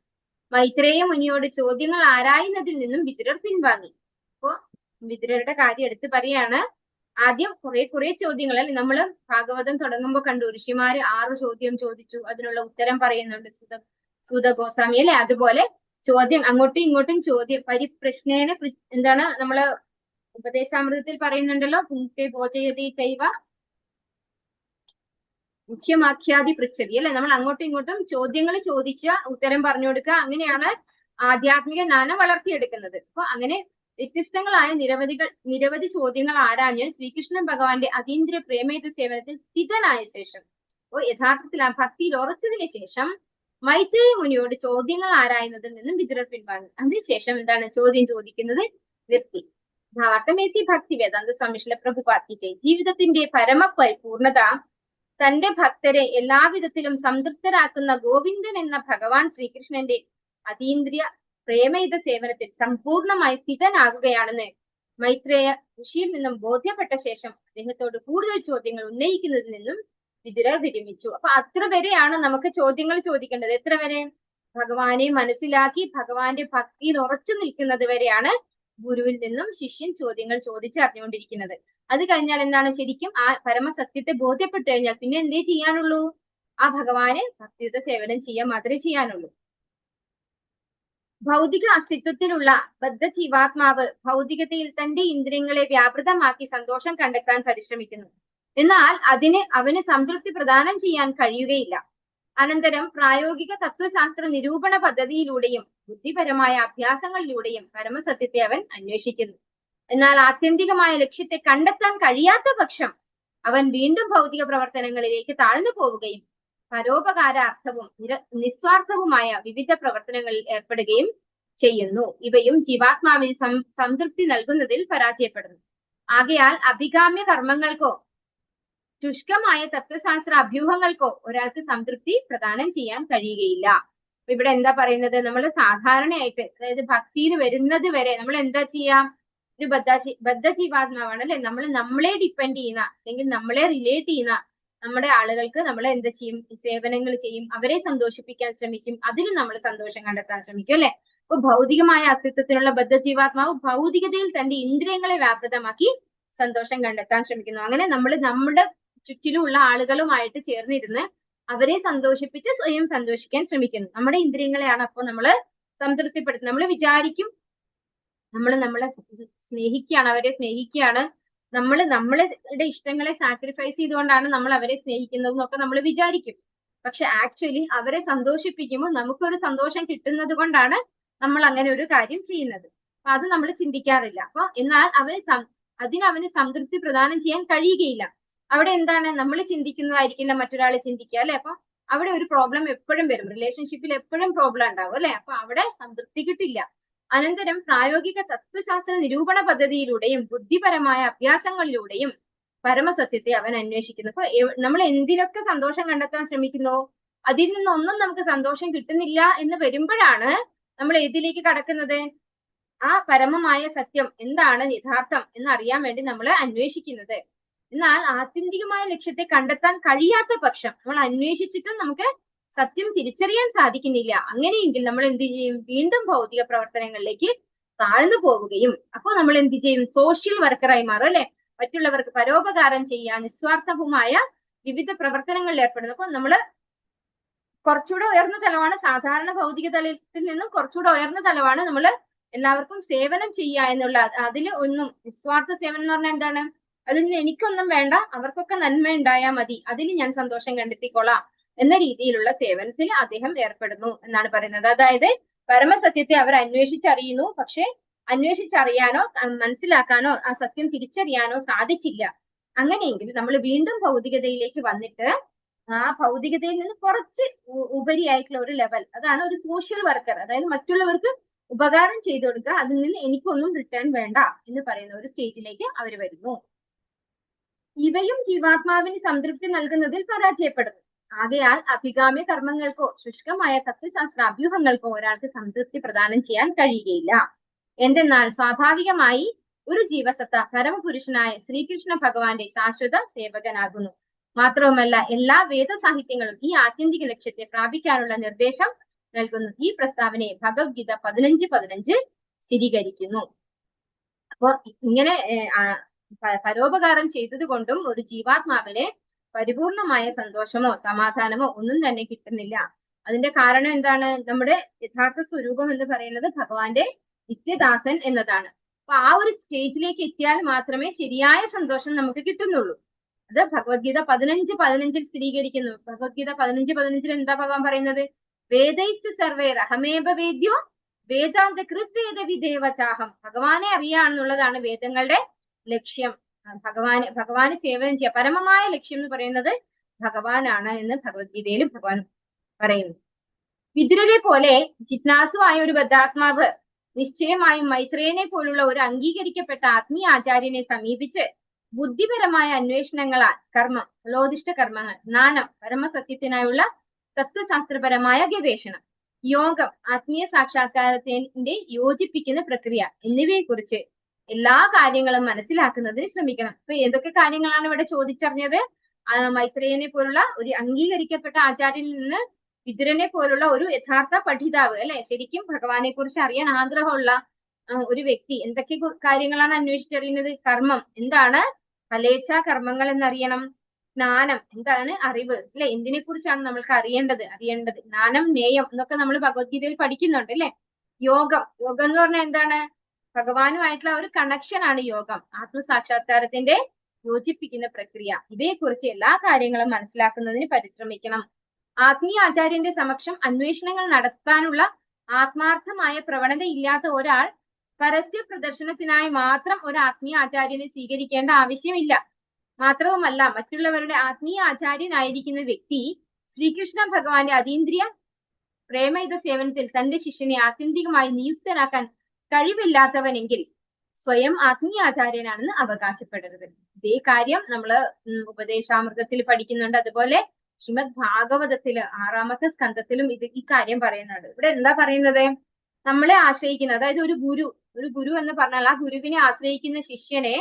മൈത്രേയ മുനിയോട് ചോദ്യങ്ങൾ ആരായുന്നതിൽ നിന്നും വിതുരർ പിൻവാങ്ങി. അപ്പോ വിതുരരുടെ കാര്യം എടുത്തു പറയാണ്. ആദ്യം കുറെ ചോദ്യങ്ങൾ നമ്മള് ഭാഗവതം തുടങ്ങുമ്പോൾ കണ്ടു, ഋഷിമാര് 6 ചോദ്യം ചോദിച്ചു, അതിനുള്ള ഉത്തരം പറയുന്നുണ്ട് സൂത ഗോസ്വാമി അല്ലെ. അതുപോലെ ചോദ്യം അങ്ങോട്ടും ഇങ്ങോട്ടും ചോദ്യം പരിപ്രശ്നേന എന്താണ് നമ്മള് ഉപദേശാമൃതത്തിൽ പറയുന്നുണ്ടല്ലോ, പുങ്ക്തെ ഭോജയതി ചൈവ മുഖ്യമാഖ്യാതി പൃച്ഛതി അല്ലെ. നമ്മൾ അങ്ങോട്ടും ഇങ്ങോട്ടും ചോദ്യങ്ങൾ ചോദിച്ച ഉത്തരം പറഞ്ഞു കൊടുക്കുക. അങ്ങനെയാണ് ആധ്യാത്മിക ജ്ഞാനം വളർത്തിയെടുക്കുന്നത്. അപ്പൊ അങ്ങനെ വ്യത്യസ്തങ്ങളായ നിരവധി ചോദ്യങ്ങൾ ആരാഞ്ഞ് ശ്രീകൃഷ്ണൻ ഭഗവാന്റെ അതീന്ദ്രിയ പ്രേമേത സേവനത്തിൽ സ്ഥിതനായ ശേഷം, അപ്പോൾ യഥാർത്ഥത്തിൽ ആ ഭക്തിയിൽ ഉറച്ചതിന് ശേഷം മൈത്രേയ മുനിയോട് ചോദ്യങ്ങൾ ആരായുന്നതിൽ നിന്നും വിതുരർ പിൻവാങ്ങി. അതിനുശേഷം എന്താണ് ചോദ്യം ചോദിക്കുന്നത് നിർത്തി. ഭാവാർത്ഥമേസി ഭക്തി വേദാന്ത സ്വാമി ശ്രീ പ്രഭുപാദ് കി ജയ്. ജീവിതത്തിന്റെ പരമപരിപൂർണത തന്റെ ഭക്തരെ എല്ലാവിധത്തിലും സംതൃപ്തരാക്കുന്ന ഗോവിന്ദൻ എന്ന ഭഗവാൻ ശ്രീകൃഷ്ണന്റെ അതീന്ദ്രിയ പ്രേമയുത സേവനത്തിൽ സമ്പൂർണമായി സ്ഥിതനാകുകയാണെന്ന് മൈത്രേയ ഋഷിയിൽ നിന്നും ബോധ്യപ്പെട്ട ശേഷം അദ്ദേഹത്തോട് കൂടുതൽ ചോദ്യങ്ങൾ ഉന്നയിക്കുന്നതിൽ നിന്നും വിതുരർ വിരമിച്ചു. അപ്പൊ അത്ര വരെയാണ് നമുക്ക് ചോദ്യങ്ങൾ ചോദിക്കേണ്ടത്. എത്ര വരെ? ഭഗവാനെ മനസ്സിലാക്കി ഭഗവാന്റെ ഭക്തിയിൽ ഉറച്ചു നിൽക്കുന്നത് വരെയാണ് ഗുരുവിൽ നിന്നും ശിഷ്യൻ ചോദ്യങ്ങൾ ചോദിച്ച് അറിഞ്ഞുകൊണ്ടിരിക്കുന്നത്. അത് കഴിഞ്ഞാൽ എന്താണ്? ശരിക്കും ആ പരമസത്യത്തെ ബോധ്യപ്പെട്ടു കഴിഞ്ഞാൽ പിന്നെ എന്തേ ചെയ്യാനുള്ളൂ? ആ ഭഗവാനെ ഭക്തിയുത സേവനം ചെയ്യാൻ മാത്രമേ ചെയ്യാനുള്ളൂ. ഭൗതിക അസ്തിത്വത്തിലുള്ള ബദ്ധജീവാത്മാവ് ഭൗതികതയിൽ തന്റെ ഇന്ദ്രിയങ്ങളെ വ്യാപൃതമാക്കി സന്തോഷം കണ്ടെത്താൻ പരിശ്രമിക്കുന്നു. എന്നാൽ അവന് സംതൃപ്തി പ്രദാനം ചെയ്യാൻ കഴിയുകയില്ല. അനന്തരം പ്രായോഗിക തത്വശാസ്ത്ര നിരൂപണ പദ്ധതിയിലൂടെയും ബുദ്ധിപരമായ അഭ്യാസങ്ങളിലൂടെയും പരമസത്യത്തെ അവൻ അന്വേഷിക്കുന്നു. എന്നാൽ ആത്യന്തികമായ ലക്ഷ്യത്തെ കണ്ടെത്താൻ കഴിയാത്ത പക്ഷം അവൻ വീണ്ടും ഭൗതിക പ്രവർത്തനങ്ങളിലേക്ക് താഴ്ന്നു പോവുകയും പരോപകാരാർത്ഥവും നിസ്വാർത്ഥവുമായ വിവിധ പ്രവർത്തനങ്ങളിൽ ഏർപ്പെടുകയും ചെയ്യുന്നു. ഇവയും ജീവാത്മാവിന് സംതൃപ്തി നൽകുന്നതിൽ പരാജയപ്പെടുന്നു. ആകയാൽ അഭികാമ്യ കർമ്മങ്ങൾക്കോ ശുഷ്കമായ തത്വശാസ്ത്ര അഭ്യൂഹങ്ങൾക്കോ ഒരാൾക്ക് സംതൃപ്തി പ്രദാനം ചെയ്യാൻ കഴിയുകയില്ല. അപ്പൊ ഇവിടെ എന്താ പറയുന്നത്? നമ്മൾ സാധാരണയായിട്ട്, അതായത് ഭക്തിയിൽ വരുന്നത് വരെ നമ്മൾ എന്താ ചെയ്യാം? ഒരു ബദ്ധജീവാത്മാവാണ് അല്ലെ. നമ്മളെ ഡിപ്പെൻഡ് ചെയ്യുന്ന അല്ലെങ്കിൽ നമ്മളെ റിലേറ്റ് ചെയ്യുന്ന നമ്മുടെ ആളുകൾക്ക് നമ്മൾ എന്താ ചെയ്യും? സേവനങ്ങൾ ചെയ്യും, അവരെ സന്തോഷിപ്പിക്കാൻ ശ്രമിക്കും, അതിൽ നമ്മൾ സന്തോഷം കണ്ടെത്താൻ ശ്രമിക്കും അല്ലെ. അപ്പൊ ഭൗതികമായ അസ്തിത്വത്തിനുള്ള ബദ്ധജീവാത്മാവ് ഭൗതികതയിൽ തന്റെ ഇന്ദ്രിയങ്ങളെ വ്യാപൃതമാക്കി സന്തോഷം കണ്ടെത്താൻ ശ്രമിക്കുന്നു. അങ്ങനെ നമ്മൾ നമ്മുടെ ചുറ്റിലുള്ള ആളുകളുമായിട്ട് ചേർന്നിരുന്ന് അവരെ സന്തോഷിപ്പിച്ച് സ്വയം സന്തോഷിക്കാൻ ശ്രമിക്കുന്നു. നമ്മുടെ ഇന്ദ്രിയങ്ങളെയാണ് അപ്പോൾ നമ്മൾ സംതൃപ്തിപ്പെടുത്തുന്നത്. നമ്മൾ വിചാരിക്കും നമ്മളെ സ്നേഹിക്കുകയാണ്, അവരെ സ്നേഹിക്കുകയാണ്, നമ്മളുടെ ഇഷ്ടങ്ങളെ സാക്രിഫൈസ് ചെയ്തുകൊണ്ടാണ് നമ്മൾ അവരെ സ്നേഹിക്കുന്നത് എന്നൊക്കെ നമ്മൾ വിചാരിക്കും. പക്ഷെ ആക്ച്വലി അവരെ സന്തോഷിപ്പിക്കുമ്പോൾ നമുക്കൊരു സന്തോഷം കിട്ടുന്നത് കൊണ്ടാണ് നമ്മൾ അങ്ങനെ ഒരു കാര്യം ചെയ്യുന്നത്. അപ്പൊ അത് നമ്മൾ ചിന്തിക്കാറില്ല. അപ്പൊ എന്നാൽ അവന് സംതൃപ്തി പ്രദാനം ചെയ്യാൻ കഴിയുകയില്ല. അവിടെ എന്താണ്, നമ്മൾ ചിന്തിക്കുന്നതായിരിക്കില്ല മറ്റൊരാൾ ചിന്തിക്കുക, അല്ലെ? അപ്പൊ അവിടെ ഒരു പ്രോബ്ലം എപ്പോഴും വരും, റിലേഷൻഷിപ്പിൽ എപ്പോഴും പ്രോബ്ലം ഉണ്ടാവും, അല്ലെ? അപ്പൊ അവിടെ സംതൃപ്തി കിട്ടില്ല. അനന്തരം പ്രായോഗിക തത്വശാസ്ത്ര നിരൂപണ പദ്ധതിയിലൂടെയും ബുദ്ധിപരമായ അഭ്യാസങ്ങളിലൂടെയും പരമസത്യത്തെ അവൻ അന്വേഷിക്കുന്നു. അപ്പൊ നമ്മൾ എന്തിനൊക്കെ സന്തോഷം കണ്ടെത്താൻ ശ്രമിക്കുന്നു, അതിൽ നിന്നൊന്നും നമുക്ക് സന്തോഷം കിട്ടുന്നില്ല എന്ന് വരുമ്പോഴാണ് നമ്മൾ ഏതിലേക്ക് കടക്കുന്നത്? ആ പരമമായ സത്യം എന്താണ്, യഥാർത്ഥം എന്നറിയാൻ വേണ്ടി നമ്മൾ അന്വേഷിക്കുന്നത്. എന്നാൽ ആത്യന്തികമായ ലക്ഷ്യത്തെ കണ്ടെത്താൻ കഴിയാത്ത പക്ഷം നമ്മൾ അന്വേഷിച്ചിട്ടും നമുക്ക് സത്യം തിരിച്ചറിയാൻ സാധിക്കുന്നില്ല. അങ്ങനെയെങ്കിൽ നമ്മൾ എന്ത് ചെയ്യും? വീണ്ടും ഭൗതിക പ്രവർത്തനങ്ങളിലേക്ക് താഴ്ന്നു പോവുകയും അപ്പോൾ നമ്മൾ എന്ത് ചെയ്യും? സോഷ്യൽ വർക്കറായി മാറും, അല്ലെ? മറ്റുള്ളവർക്ക് പരോപകാരം ചെയ്യാൻ നിസ്വാർത്ഥവുമായ വിവിധ പ്രവർത്തനങ്ങളിൽ ഏർപ്പെടുന്നു. അപ്പൊ നമ്മള് കുറച്ചുകൂടെ ഉയർന്ന തലമാണ്, സാധാരണ ഭൗതിക തലത്തിൽ നിന്നും കുറച്ചുകൂടെ ഉയർന്ന തലമാണ് നമ്മൾ എല്ലാവർക്കും സേവനം ചെയ്യുക എന്നുള്ള. അതിൽ ഒന്നും നിസ്വാർത്ഥ സേവനം എന്ന് പറഞ്ഞാൽ എന്താണ്? അതിൽ നിന്ന് എനിക്കൊന്നും വേണ്ട, അവർക്കൊക്കെ നന്മ ഉണ്ടായാൽ മതി, അതിൽ ഞാൻ സന്തോഷം കണ്ടെത്തിക്കൊള്ളാം എന്ന രീതിയിലുള്ള സേവനത്തിൽ അദ്ദേഹം ഏർപ്പെടുന്നു എന്നാണ് പറയുന്നത്. അതായത് പരമസത്യത്തെ അവർ അന്വേഷിച്ചറിയുന്നു, പക്ഷെ അന്വേഷിച്ചറിയാനോ മനസ്സിലാക്കാനോ ആ സത്യം തിരിച്ചറിയാനോ സാധിച്ചില്ല. അങ്ങനെയെങ്കിൽ നമ്മൾ വീണ്ടും ഭൗതികതയിലേക്ക് വന്നിട്ട് ആ ഭൗതികതയിൽ നിന്ന് കുറച്ച് ഉപരിയായിട്ടുള്ള ഒരു ലെവൽ, അതാണ് ഒരു സോഷ്യൽ വർക്കർ. അതായത് മറ്റുള്ളവർക്ക് ഉപകാരം ചെയ്തു കൊടുക്കുക, അതിൽ നിന്ന് എനിക്കൊന്നും റിട്ടേൺ വേണ്ട എന്ന് പറയുന്ന ഒരു സ്റ്റേജിലേക്ക് അവർ വരുന്നു. ഇവയും ജീവാത്മാവിന് സംതൃപ്തി നൽകുന്നതിൽ പരാജയപ്പെടുന്നു. ആകയാൽ അഭികാമ്യ കർമ്മങ്ങൾക്കോ ശുഷ്കമായ തത്വശാസ്ത്ര അഭ്യൂഹങ്ങൾക്കോ ഒരാൾക്ക് സംതൃപ്തി പ്രദാനം ചെയ്യാൻ കഴിയുകയില്ല. എന്തെന്നാൽ സ്വാഭാവികമായി ഒരു ജീവസത്ത പരമപുരുഷനായ ശ്രീകൃഷ്ണ ഭഗവാന്റെ ശാശ്വത സേവകനാകുന്നു. മാത്രവുമല്ല എല്ലാ വേദസാഹിത്യങ്ങളും ഈ ആത്യന്തിക ലക്ഷ്യത്തെ പ്രാപിക്കാനുള്ള നിർദ്ദേശം നൽകുന്നു. ഈ പ്രസ്താവനയെ ഭഗവത്ഗീത 15:15 സ്ഥിരീകരിക്കുന്നു. അപ്പൊ ഇങ്ങനെ പരോപകാരം ചെയ്തത് കൊണ്ടും ഒരു ജീവാത്മാവിന് പരിപൂർണമായ സന്തോഷമോ സമാധാനമോ ഒന്നും തന്നെ കിട്ടുന്നില്ല. അതിന്റെ കാരണം എന്താണ്? നമ്മുടെ യഥാർത്ഥ സ്വരൂപം എന്ന് പറയുന്നത് ഭഗവാന്റെ നിത്യദാസൻ എന്നതാണ്. അപ്പൊ ആ ഒരു സ്റ്റേജിലേക്ക് എത്തിയാൽ മാത്രമേ ശരിയായ സന്തോഷം നമുക്ക് കിട്ടുന്നുള്ളൂ. അത് ഭഗവത്ഗീത 15:15 സ്ഥിരീകരിക്കുന്നു. ഭഗവത്ഗീത 15:15 എന്താ ഭഗവാൻ പറയുന്നത്? വേദൈശ്ച സർവൈർ അഹമേവ വേദ്യോ വേദാന്ത കൃത് വേദ വിദേവചാഹം. ഭഗവാനെ അറിയാന്നുള്ളതാണ് വേദങ്ങളുടെ ലക്ഷ്യം. ഭഗവാന് സേവനം ചെയ്യുക, പരമമായ ലക്ഷ്യം എന്ന് പറയുന്നത് ഭഗവാനാണ് എന്ന് ഭഗവത്ഗീതയിൽ ഭഗവാൻ പറയുന്നു. വിതുരരെ പോലെ ജിജ്ഞാസുവായ ഒരു ബദ്ധാത്മാവ് നിശ്ചയമായും മൈത്രേയനെ പോലുള്ള ഒരു അംഗീകരിക്കപ്പെട്ട ആത്മീയ ആചാര്യനെ സമീപിച്ച് ബുദ്ധിപരമായ അന്വേഷണങ്ങളാൽ കർമ്മം, ഫലോദിഷ്ട കർമ്മങ്ങൾ, ജ്ഞാനം, പരമസത്യത്തിനായുള്ള തത്വശാസ്ത്രപരമായ ഗവേഷണം, യോഗം, ആത്മീയ സാക്ഷാത്കാരത്തിന്റെ യോജിപ്പിക്കുന്ന പ്രക്രിയ എന്നിവയെ കുറിച്ച് എല്ലാ കാര്യങ്ങളും മനസ്സിലാക്കുന്നതിന് ശ്രമിക്കണം. ഇപ്പൊ ഏതൊക്കെ കാര്യങ്ങളാണ് ഇവിടെ ചോദിച്ചറിഞ്ഞത്? മൈത്രേയനെ പോലുള്ള ഒരു അംഗീകരിക്കപ്പെട്ട ആചാര്യനിൽ നിന്ന് വിതുരനെ പോലുള്ള ഒരു യഥാർത്ഥ പഠിതാവ്, അല്ലെ, ശരിക്കും ഭഗവാനെ കുറിച്ച് അറിയാൻ ആഗ്രഹമുള്ള ഒരു വ്യക്തി എന്തൊക്കെ കാര്യങ്ങളാണ് അന്വേഷിച്ചറിയുന്നത്? കർമ്മം എന്താണ്, ഫലേച്ഛ കർമ്മങ്ങൾ എന്നറിയണം. ജ്ഞാനം എന്താണ്, അറിവ്, അല്ലെ, എന്തിനെ കുറിച്ചാണ് നമ്മൾക്ക് അറിയേണ്ടത്. ജ്ഞാനം, നേയം എന്നൊക്കെ നമ്മൾ ഭഗവത്ഗീതയിൽ പഠിക്കുന്നുണ്ട്, അല്ലെ. യോഗം എന്ന് പറഞ്ഞാൽ എന്താണ്? ഭഗവാനുമായിട്ടുള്ള ഒരു കണക്ഷൻ ആണ് യോഗം, ആത്മസാക്ഷാത്കാരത്തിന്റെ യോജിപ്പിക്കുന്ന പ്രക്രിയ. ഇവയെക്കുറിച്ച് എല്ലാ കാര്യങ്ങളും മനസ്സിലാക്കുന്നതിന് പരിശ്രമിക്കണം. ആത്മീയ ആചാര്യന്റെ സമക്ഷം അന്വേഷണങ്ങൾ നടത്താനുള്ള ആത്മാർത്ഥമായ പ്രവണത ഇല്ലാത്ത ഒരാൾ പരസ്യ പ്രദർശനത്തിനായി മാത്രം ഒരു ആത്മീയ ആചാര്യനെ സ്വീകരിക്കേണ്ട ആവശ്യമില്ല. മാത്രവുമല്ല, മറ്റുള്ളവരുടെ ആത്മീയ ആചാര്യനായിരിക്കുന്ന വ്യക്തി ശ്രീകൃഷ്ണ ഭഗവാന്റെ അതീന്ദ്രിയ പ്രേമയുത സേവനത്തിൽ തന്റെ ശിഷ്യനെ ആത്യന്തികമായി നിയുക്തനാക്കാൻ കഴിവില്ലാത്തവനെങ്കിൽ സ്വയം ആത്മീയ ആചാര്യനാണെന്ന് അവകാശപ്പെടരുത്. ഇതേ കാര്യം നമ്മള് ഉപദേശാമൃതത്തിൽ പഠിക്കുന്നുണ്ട്. അതുപോലെ ശ്രീമദ് ഭാഗവതത്തില് 6ാമത്തെ സ്കന്ധത്തിലും ഈ കാര്യം പറയുന്നുണ്ട്. ഇവിടെ എന്താ പറയുന്നത്? നമ്മളെ ആശ്രയിക്കുന്ന, അതായത് ഒരു ഗുരു എന്ന് പറഞ്ഞാൽ ആ ഗുരുവിനെ ആശ്രയിക്കുന്ന ശിഷ്യനെ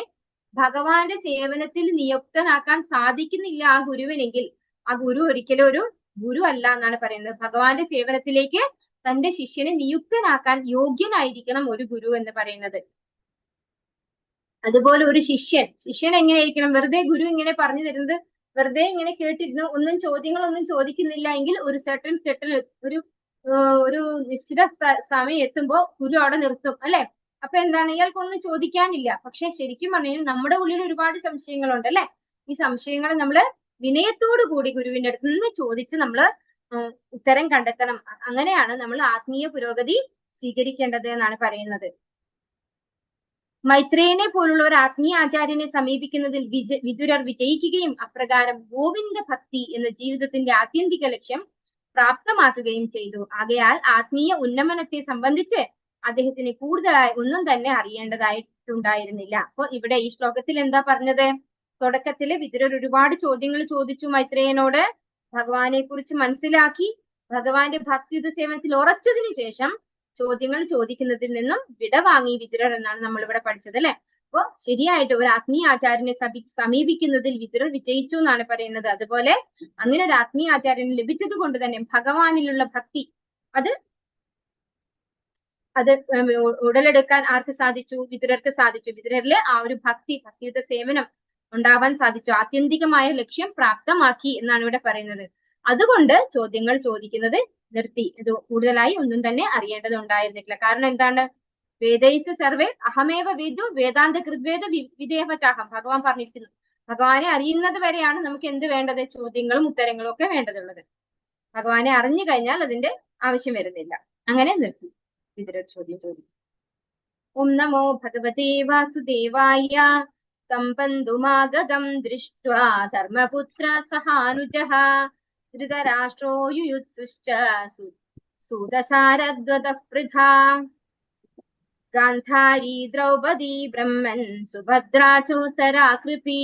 ഭഗവാന്റെ സേവനത്തിൽ നിയുക്തനാക്കാൻ സാധിക്കുന്നില്ല ആ ഗുരുവിനെങ്കിൽ ആ ഗുരു ഒരിക്കലും ഒരു ഗുരു അല്ല എന്നാണ് പറയുന്നത്. ഭഗവാന്റെ സേവനത്തിലേക്ക് തന്റെ ശിഷ്യനെ നിയുക്തനാക്കാൻ യോഗ്യനായിരിക്കണം ഒരു ഗുരു എന്ന് പറയുന്നത്. അതുപോലെ ഒരു ശിഷ്യൻ എങ്ങനെയായിരിക്കണം? വെറുതെ ഗുരു ഇങ്ങനെ പറഞ്ഞു തരുന്നത് വെറുതെ ഇങ്ങനെ കേട്ടിരുന്നു ചോദ്യങ്ങളൊന്നും ചോദിക്കുന്നില്ല എങ്കിൽ ഒരു ഒരു നിശ്ചിത സമയം എത്തുമ്പോൾ ഗുരു അവിടെ നിർത്തും, അല്ലെ. അപ്പൊ എന്താണ്, ഇയാൾക്കൊന്നും ചോദിക്കാനില്ല. പക്ഷെ ശരിക്കും പറഞ്ഞാൽ നമ്മുടെ ഉള്ളിൽ ഒരുപാട് സംശയങ്ങളുണ്ട് അല്ലെ. ഈ സംശയങ്ങൾ നമ്മള് വിനയത്തോടു കൂടി ഗുരുവിന്റെ അടുത്ത് നിന്ന് ചോദിച്ച് നമ്മള് ഉത്തരം കണ്ടെത്തണം. അങ്ങനെയാണ് നമ്മൾ ആത്മീയ പുരോഗതി സ്വീകരിക്കേണ്ടത് എന്നാണ് പറയുന്നത്. മൈത്രേയനെ പോലുള്ള ഒരു ആത്മീയ ആചാര്യനെ സമീപിക്കുന്നതിൽ വിതുരർ വിജയിക്കുകയും അപ്രകാരം ഗോവിന്ദ ഭക്തി എന്ന ജീവിതത്തിന്റെ ആത്യന്തിക ലക്ഷ്യം പ്രാപ്തമാക്കുകയും ചെയ്തു. ആകയാൽ ആത്മീയ ഉന്നമനത്തെ സംബന്ധിച്ച് അദ്ദേഹത്തിന് കൂടുതലായി ഒന്നും തന്നെ അറിയേണ്ടതായിട്ടുണ്ടായിരുന്നില്ല. അപ്പൊ ഇവിടെ ഈ ശ്ലോകത്തിൽ എന്താ പറഞ്ഞത്? തുടക്കത്തില് വിതുരർ ഒരുപാട് ചോദ്യങ്ങൾ ചോദിച്ചു മൈത്രേയനോട്, ഭഗവാനെ കുറിച്ച് മനസ്സിലാക്കി, ഭഗവാന്റെ ഭക്തിയുത സേവനത്തിൽ ഉറച്ചതിന് ശേഷം ചോദ്യങ്ങൾ ചോദിക്കുന്നതിൽ നിന്നും വിടവാങ്ങി വിതുരർ എന്നാണ് നമ്മൾ ഇവിടെ പഠിച്ചത് അല്ലെ. അപ്പൊ ശരിയായിട്ട് ഒരു ആത്മീയ ആചാര്യനെ സമീപിക്കുന്നതിൽ വിതുരർ വിജയിച്ചു എന്നാണ് പറയുന്നത്. അതുപോലെ അങ്ങനെ ഒരു ആത്മീയ ആചാര്യന് ലഭിച്ചത് കൊണ്ട് തന്നെ ഭഗവാനിലുള്ള ഭക്തി അത് ഉടലെടുക്കാൻ ആർക്ക് സാധിച്ചു? വിതുരർക്ക് സാധിച്ചു. വിതുരരില് ആ ഒരു ഭക്തിയുത സേവനം ഉണ്ടാവാൻ സാധിച്ചു. ആത്യന്തികമായ ലക്ഷ്യം പ്രാപ്തമാക്കി എന്നാണ് ഇവിടെ പറയുന്നത്. അതുകൊണ്ട് ചോദ്യങ്ങൾ ചോദിക്കുന്നത് നിർത്തി. ഇത് കൂടുതലായി ഒന്നും തന്നെ അറിയേണ്ടത് ഉണ്ടായിരുന്നില്ല. കാരണം എന്താണ്? വേദൈസ് സർവേ അഹമേവ വേദു വേദാന്ത കൃദ്വേദ വിദേവ ചാഹം. ഭഗവാൻ പറഞ്ഞിരിക്കുന്നു, ഭഗവാനെ അറിയുന്നത് വരെയാണ് നമുക്ക് എന്ത് വേണ്ടത്? ചോദ്യങ്ങളും ഉത്തരങ്ങളും ഒക്കെ വേണ്ടതുള്ളത്. ഭഗവാനെ അറിഞ്ഞു കഴിഞ്ഞാൽ അതിന്റെ ആവശ്യം വരുന്നില്ല. അങ്ങനെ നിർത്തി. വിതുരർ ചോദ്യം ചോദിക്കും. ഓം നമോ ഭഗവതേ വാസുദേവായ. തം ബന്ധുമാഗതം ദൃഷ്ട്വാ ധർമ്മപുത്ര സഹാനുജഃ ധൃതരാഷ്ട്രോ യുയുത്സുശ്ച സൂതശാരദ്വതഃ പൃഥാ ഗാന്ധാരി ദ്രൗപദീ ബ്രഹ്മൻ സുഭദ്രാ ചോത്തരാ കൃപി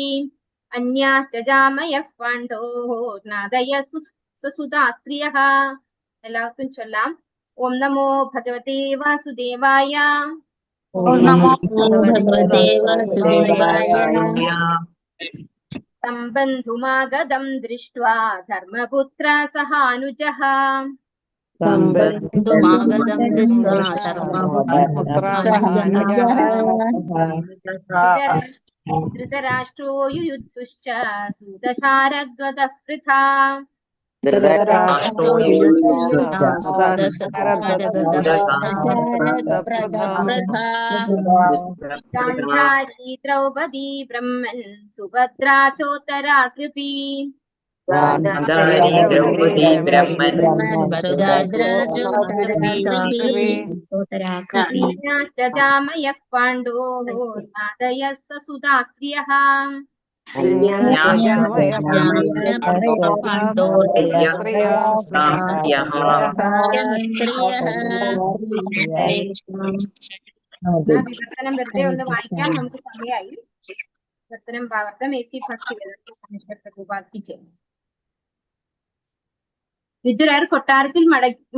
അന്യാശ്ച ജാമയഃ പാണ്ഡോർനാദയഃ സസുതാസ്ത്രിയഃ. എല്ലാവർക്കും ചൊല്ലാം. ഓം നമോ ഭഗവതേ വാസുദേവായ. ഓം നമോ ഭഗവതേ വാസുദേവായ. तं बन्धुमागतं दृष्ट्वा धर्मपुत्र सहानुजः ബന്ധുമാഗതം ദൃഷ്ട്വാ ധൃതരാഷ്ട്രോ യുയുത്സുശ്ച സൂതശാരദ്വതഃ പൃഥാ ഗാന്ധാരി ദ്രൗപദീ ബ്രഹ്മൻ സുഭദ്രാ ചോത്തരാ കൃപി ജാമയഃ പാണ്ഡോർനാദയഃ സസുതാസ്ത്രിയഃ. വിവർത്തനം വെറുതെ ഒന്ന് വായിക്കാൻ നമുക്ക് സമയമായി. വിവർത്തനം ഭാവാർത്ഥം AC ഭക്തി. വിതുരർ കൊട്ടാരത്തിൽ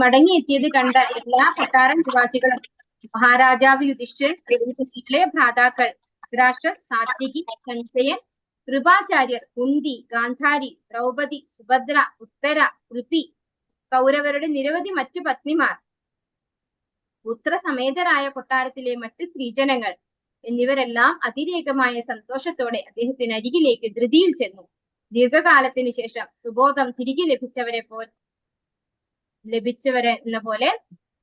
മടങ്ങിയെത്തിയത് കണ്ട എല്ലാ കൊട്ടാര നിവാസികളും മഹാരാജാവ് യുധിഷ്ഠിരൻ, ഭ്രാതാക്കൾ ധൃതരാഷ്ട്രർ, സാത്വികി, സഞ്ജയൻ, കൃപാചാര്യർ, കുന്തി, ഗാന്ധാരി, ദ്രൗപദി, സുഭദ്ര, ഉത്തര, കൃപി, കൗരവരുടെ നിരവധി മറ്റു പത്നിമാർ, പുത്രസമേതരായ കൊട്ടാരത്തിലെ മറ്റ് സ്ത്രീജനങ്ങൾ എന്നിവരെല്ലാം അതിരേകമായ സന്തോഷത്തോടെ അദ്ദേഹത്തിന് അരികിലേക്ക് ധൃതിയിൽ ചെന്നു. ദീർഘകാലത്തിന് ശേഷം സുബോധം തിരികെ ലഭിച്ചവരെ എന്ന പോലെ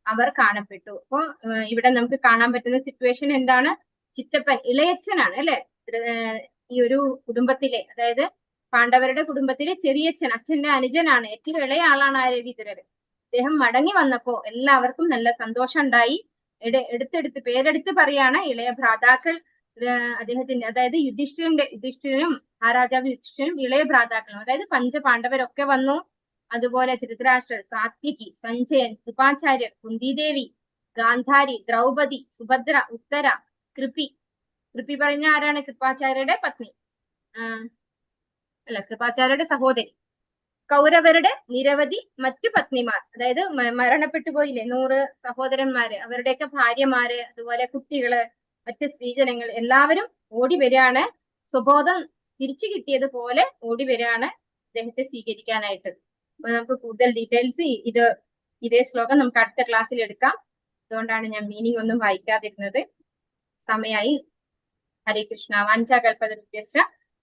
അവർ കാണപ്പെട്ടു. അപ്പോ ഇവിടെ നമുക്ക് കാണാൻ പറ്റുന്ന സിറ്റുവേഷൻ എന്താണ്? ചിറ്റപ്പൻ ഇളയച്ഛനാണ് അല്ലെ ഈ ഒരു കുടുംബത്തിലെ, അതായത് പാണ്ഡവരുടെ കുടുംബത്തിലെ ചെറിയച്ഛൻ, അച്ഛന്റെ അനുജനാണ്. ഏറ്റവും ഇളയ ആളാണ് ആര്? വിതുരര്. അദ്ദേഹം മടങ്ങി വന്നപ്പോ എല്ലാവർക്കും നല്ല സന്തോഷം ഉണ്ടായി. പേരെടുത്ത് പറയാണ് ഇളയ ഭ്രാതാക്കൾ അദ്ദേഹത്തിന്റെ, അതായത് യുധിഷ്ഠിരനും മഹാരാജാവ് യുധിഷ്ഠിരനും ഇളയ ഭ്രാതാക്കളും, അതായത് പഞ്ചപാണ്ഡവരൊക്കെ വന്നു. അതുപോലെ ധൃതരാഷ്ട്രർ, സാത്വികി, സഞ്ജയൻ, കൃപാചാര്യർ, കുന്തിദേവി, ഗാന്ധാരി, ദ്രൗപദി, സുഭദ്ര, ഉത്തര, കൃപി പറഞ്ഞ ആരാണ്? കൃപാചാര്യരുടെ പത്നി, കൃപാചാര്യരുടെ സഹോദരി. കൗരവരുടെ നിരവധി മറ്റു പത്നിമാർ, അതായത് മരണപ്പെട്ടു പോയില്ലേ 100 സഹോദരന്മാര്, അവരുടെയൊക്കെ ഭാര്യമാര്, അതുപോലെ കുട്ടികള്, മറ്റ് സ്ത്രീജനങ്ങൾ എല്ലാവരും ഓടി വരികയാണ്. സ്വബോധം തിരിച്ചു കിട്ടിയതുപോലെ ഓടി വരികയാണ് അദ്ദേഹത്തെ സ്വീകരിക്കാനായിട്ട്. നമുക്ക് കൂടുതൽ ഡീറ്റെയിൽസ് ഇതേ ശ്ലോകം നമുക്ക് അടുത്ത ക്ലാസ്സിൽ എടുക്കാം. അതുകൊണ്ടാണ് ഞാൻ മീനിങ് ഒന്നും വായിക്കാതിരുന്നത്. സമയായി. ഹരേ കൃഷ്ണ. വാഞ്ചാകൽപതരുഭ്യശ്ച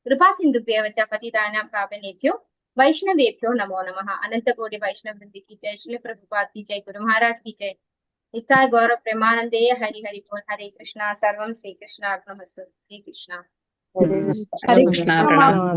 കൃപാസിന്ധുഭ്യവ ച പതിതാനാം പാവനേഭ്യോ वैष्णवेभ्यो नमो नमः. अनंत कोटि वैष्णव वृंद की जय, श्री प्रभुपाद की जय, गुरु महाराज की जय, निताय गौर प्रेमानंदे हरि हरि बोल। हरे कृष्णा सर्वम श्री कृष्णार्पणमस्तु। हरे कृष्णा। हरे कृष्ण।